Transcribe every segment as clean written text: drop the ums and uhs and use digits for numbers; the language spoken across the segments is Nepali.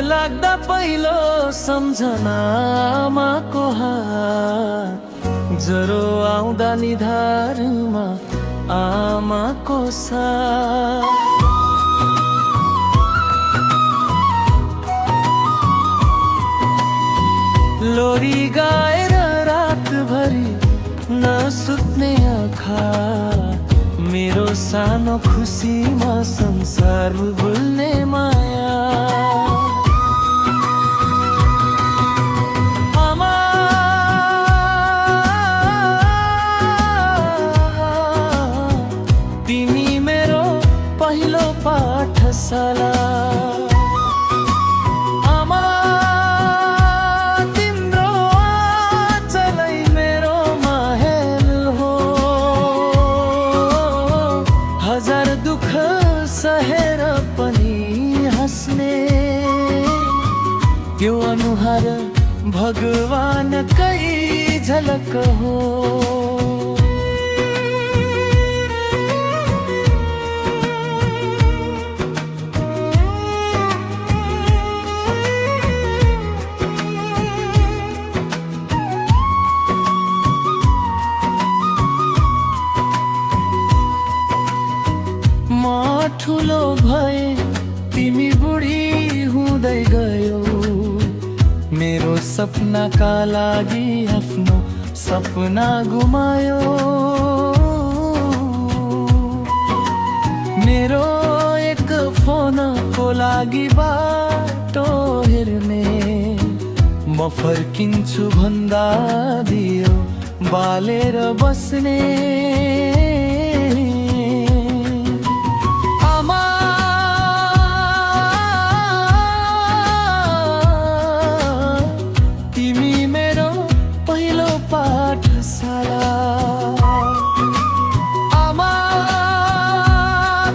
लाग्दा पहिलो सम्झनामाको हात, ज्वरो आउँदा निधारमा आमाको साथ। लोरी गाएर रातभरि नसुत्ने आँखा, मेरो सानो खुसीमा संसार भुल्ने माया। आमा तिमी मेरो पहिलो पाठशाला। सहेर पनि हस्ने त्यो अनुहार भगवानकै झलक हो। म ठुलो भए तिमी बुढी हुँदै गयो, मेरो सपनाका लागि आफ्नो सपना गुमायो। मेरो एक फोनको लागि बाटो हेर्ने, म फर्किन्छु भन्दा दियो बालेर बस्ने। आमा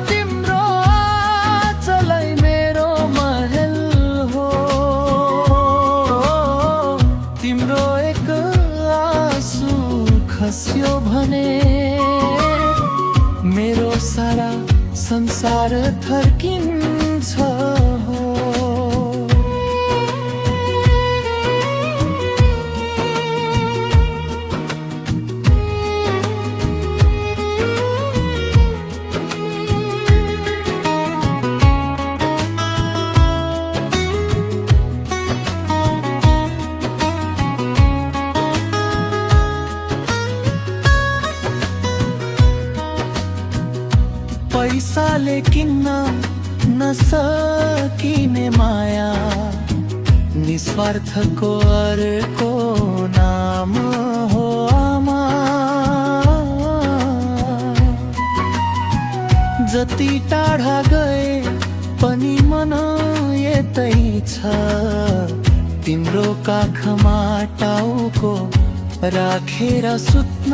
तिम्रो आँचलै मेरो महल हो, तिम्रो एक आँसु खस्यो भने मेरो सारा संसार थर्किन्छ हो। पैसाले किन्न नसकिने माया, निस्वार्थको अर्को नाम हो आमा। जति टाढा गए पनि मन यतै छ, तिम्रो काखमा टाउको राखेर सुत्न।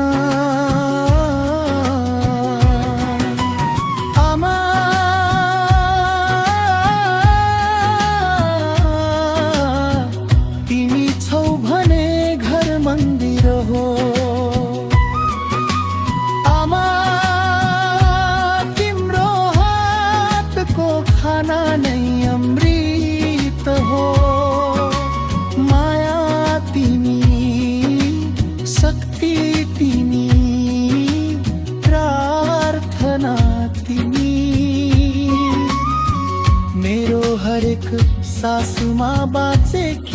मन्दिर हो आमा, तिम्रो हातको खाना नै अमृत हो। माया तिमी, शक्ति तिमी, प्रार्थना तिमी, मेरो हरेक सासुमा बाँचेकी